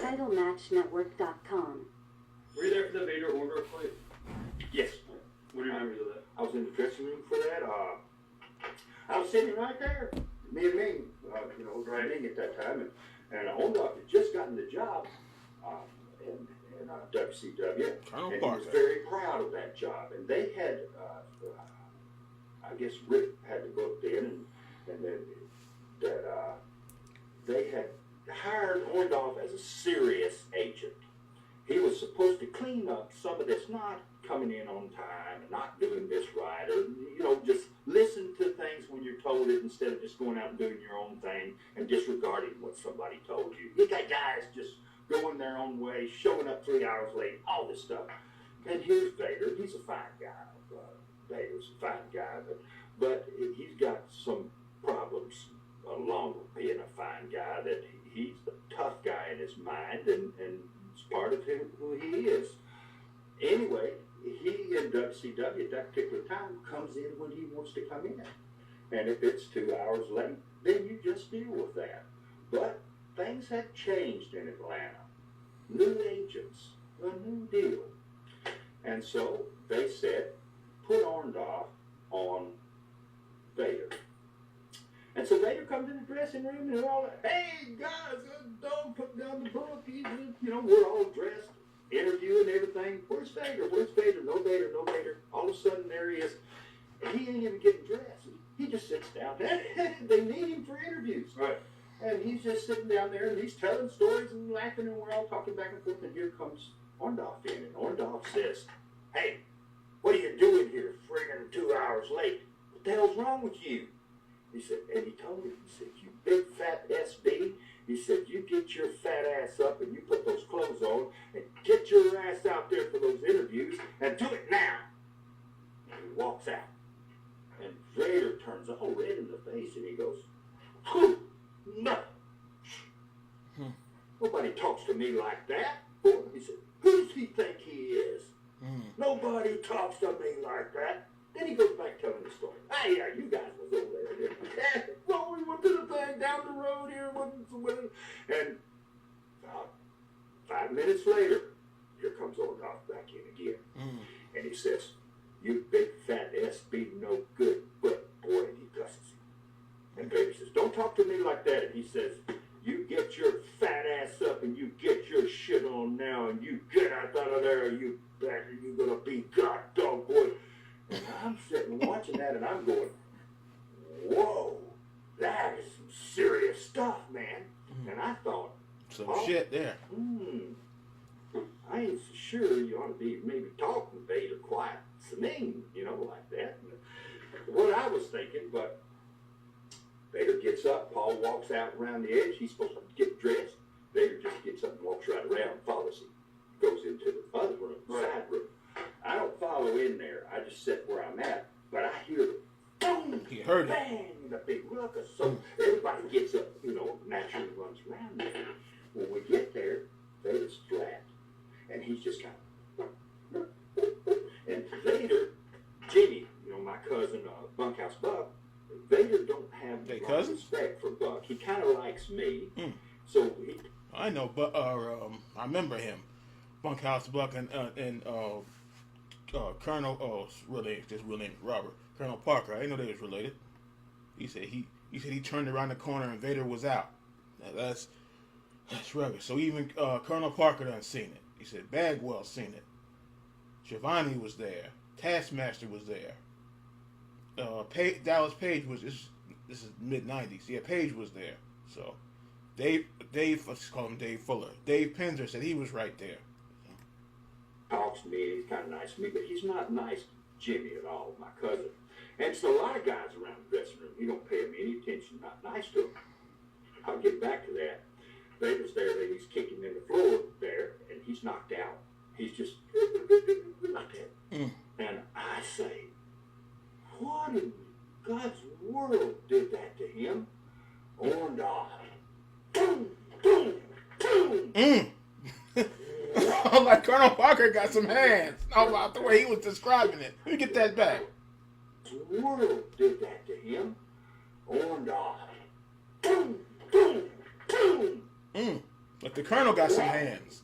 TitleMatchNetwork.com. Were you there for the Vader Orndorff fight? Yes. What do you remember of that? I was in the dressing room for that. I was sitting right there, me and Ming, Right. Ming at that time, and Orndorff had just gotten the job in WCW, Colonel and Parker. he was very proud of that job. And they had, I guess Rick had the book then, and then that they had hired Orndorff as a serious agent. He was supposed to clean up some of this not coming in on time and not doing this right, or just listen to things when you're told it instead of just going out and doing your own thing and disregarding what somebody told you. You got guys just going their own way, showing up 3 hours late, all this stuff. And here's Vader. He's a fine guy. Vader's a fine guy, but he's got some problems along with being a fine guy, that he's the tough guy in his mind, and it's part of who he is. Anyway, he in WCW at that particular time comes in when he wants to come in. And if it's 2 hours late, then you just deal with that. But things had changed in Atlanta. New agents, a new deal. And so they said, put Orndorff on Vader. And so Vader comes in the dressing room and they're all like, hey guys, don't put down the book. We're all dressed, interviewing everything. Where's Vader? Where's Vader? No Vader, no Vader. All of a sudden there he is. And he ain't even getting dressed. He just sits down there. They need him for interviews. Right. And he's just sitting down there and he's telling stories and laughing, and we're all talking back and forth. And here comes Orndorff in. And Orndorff says, hey, what are you doing here friggin' 2 hours late? What the hell's wrong with you? He said, and he told him, he said, you big fat SB, he said, you get your fat ass up and you put those clothes on and get your ass out there for those interviews and do it now. And he walks out. And Vader turns all red in the face and he goes, who? No. Nobody talks to me like that. He said, who does he think he is? Nobody talks to me like that. Then he goes back telling the story. Hey, yeah, you guys was over there. Well, we went to the thing down the road here. And 5 minutes later, here comes Orndorff back in again. And he says, you big fat SB no good, but boy, and he cusses him. And Vader says, don't talk to me like that. And he says, you get your fat ass up and you get your shit on now and you get out of there, you bastard, you're going to be god dog boy. And I'm sitting watching that and I'm going, whoa, that is some serious stuff, man. And I thought, some shit there. I ain't so sure you ought to be maybe talking to Vader quiet, singing, like that. And what I was thinking, but Vader gets up, Paul walks out around the edge, he's supposed to get dressed. Vader just gets up and walks right around, follows him, goes into the other room, side room. I don't follow in there. I just sit where I'm at. But I hear the boom, He heard bang, the big ruckus. So everybody gets up, naturally runs around there. When we get there, Vader's flat. And he's just kind of... And Vader, Jimmy, my cousin, Bunkhouse Buck, Vader don't have respect for Buck. He kind of likes me. So he... I know, but I remember him. Bunkhouse Buck and Colonel, his real name is Robert. Colonel Parker. I didn't know they was related. He said he turned around the corner and Vader was out. Now that's rugged. So even Colonel Parker done seen it. He said Bagwell seen it. Giovanni was there. Taskmaster was there. Dallas Page was this is mid-90s. Yeah, Page was there. So Dave, let's call him Dave Fuller. Dave Penzer said he was right there. Talks to me, he's kind of nice to me, but he's not nice to Jimmy at all, my cousin. And so a lot of guys around the dressing room, he don't pay him any attention, not nice to him. I'll get back to that. Vader's there, and he's kicking in the floor there, and he's knocked out. He's just like that. And I say, what in God's world did that to him? Orndorff. Boom, boom, boom. Like Colonel Parker got some hands. How about the way he was describing it? Let me get that back. The world did that to him. Orndorff. Boom, boom, boom. But the Colonel got some hands.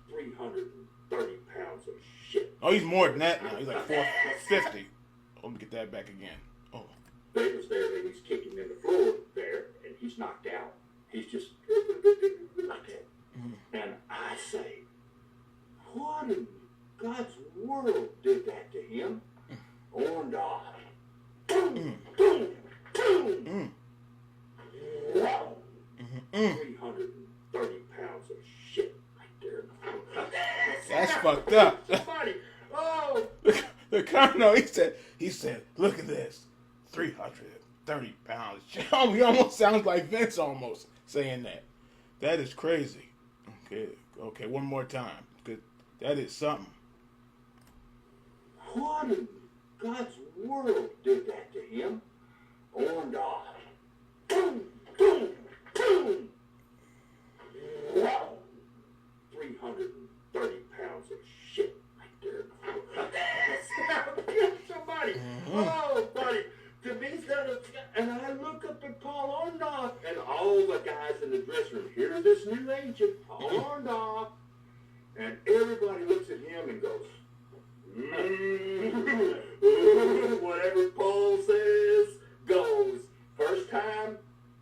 330 pounds of shit. Oh, he's more than that now. He's like 450. Let me get that back again. Oh. Vader's there and he's kicking in the floor there, and he's knocked out. He's just like that. And I say, what in God's world did that to him? Orndorff. Boom, boom, boom. Wow. 330 pounds of shit right there. That's fucked up. Somebody, oh. The Colonel, he said, look at this. 330 pounds. He almost sounds like Vince almost saying that. That is crazy. Okay, one more time. That is something. What in God's world did that to him? Orndorff. Boom, boom, boom. Wow. 330 pounds of shit right there. Somebody. Oh, buddy. To me, and I look up at Paul Orndorff and all the guys in the dressing room. Here's this new agent, Paul Orndorff. And everybody looks at him and goes, whatever Paul says goes. First time,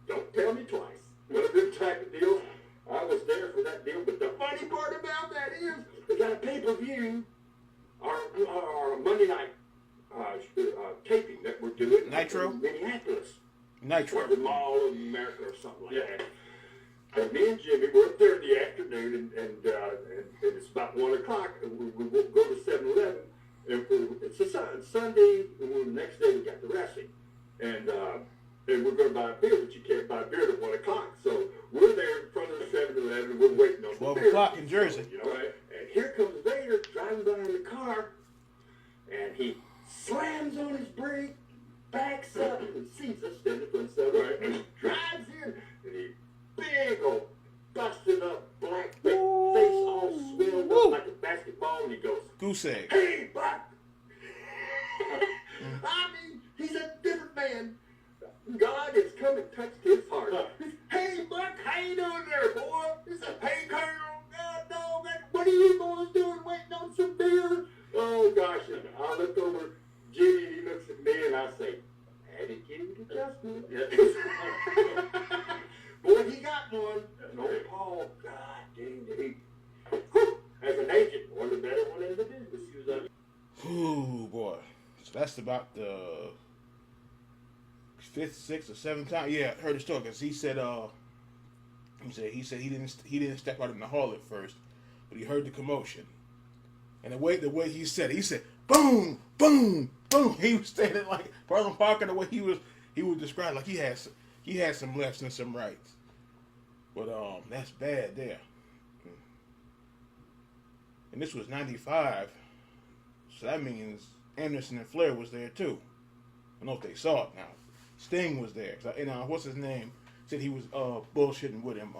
don't tell me twice. One of them type of deals. I was there for that deal, but the funny part about that is they got a pay-per-view, our Monday night taping that we're doing Nitro? in Minneapolis. Nitro. Or the Mall of America or something like that. And me and Jimmy were up there in the afternoon, and it's about 1 o'clock, and we go to 7-Eleven, and it's a Sunday, and the next day we got the wrestling. And we're going to buy a beer, but you can't buy beer at 1 o'clock. So we're there in front of the 7-Eleven, and we're waiting on 12 the beer. o'clock in Jersey. You know, right? And here comes Vader driving by in the car, and he slams on his brake, backs up, and sees us standing in front of the 7-Eleven, and he drives in, and he big old busted up black face all swelled up like a basketball, and he goes, Goose egg. "Hey, Buck!" I mean, he's a different man. God has come and touched his heart. "Hey, Buck, how you doing there, boy?" He said, "Hey, Colonel, God, dog, what are you boys doing waiting on some beer?" Oh, gosh, and I look over, Jimmy, he looks at me, and I say, "Attitude adjustment." Boy, he got one. And old Paul, God dang, as an agent, one of the better ones in the business. He was like, Ooh, boy. So that's about the 5th, 6th, or 7th time. Yeah, I heard the story because he said he didn't step out in the hall at first, but he heard the commotion. And the way he said it, he said, boom, boom, boom. He was standing like Parlin Parker, the way he was described, like he had some lefts and some rights. But that's bad there. And this was 95, so that means Anderson and Flair was there too. I don't know if they saw it now. Sting was there. And what's his name? Said he was bullshitting with him.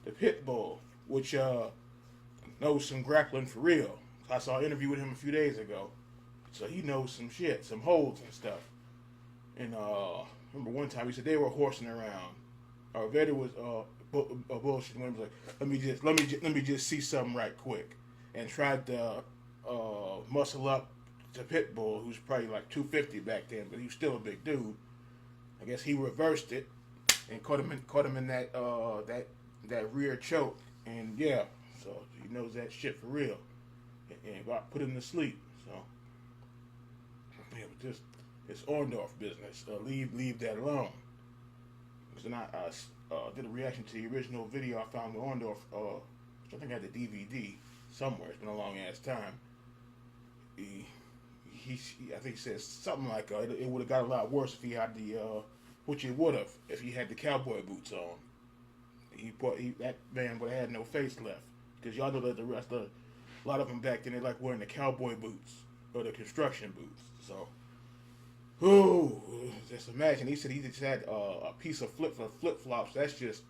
The Pit Bull, which knows some grappling for real. I saw an interview with him a few days ago. So he knows some shit, some holds and stuff. And remember one time he said they were horsing around. Vader was bullshitting when he was like, let me just see something right quick, and tried to muscle up to Pitbull, who's probably like 250 back then, but he was still a big dude. I guess he reversed it and caught him in that rear choke, and yeah, so he knows that shit for real, and got put him to sleep. So yeah, but this Orndorff business, leave that alone. Because then I did a reaction to the original video I found with Orndorff, which I think I had the DVD somewhere. It's been a long ass time. I think he says something like it would have got a lot worse if he had which it would have if he had the cowboy boots on. That man would have had no face left, because y'all know that a lot of them back then they like wearing the cowboy boots or the construction boots. So, just imagine. He said he just had a piece of flip flops. That's just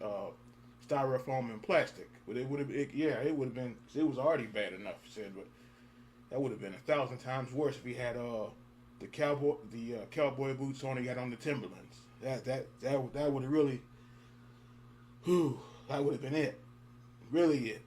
styrofoam and plastic. But it would have, it would have been. It was already bad enough, he said, but that would have been 1,000 times worse if he had the cowboy boots on. He had on the Timberlands. That would have really. That would have been it. Really it.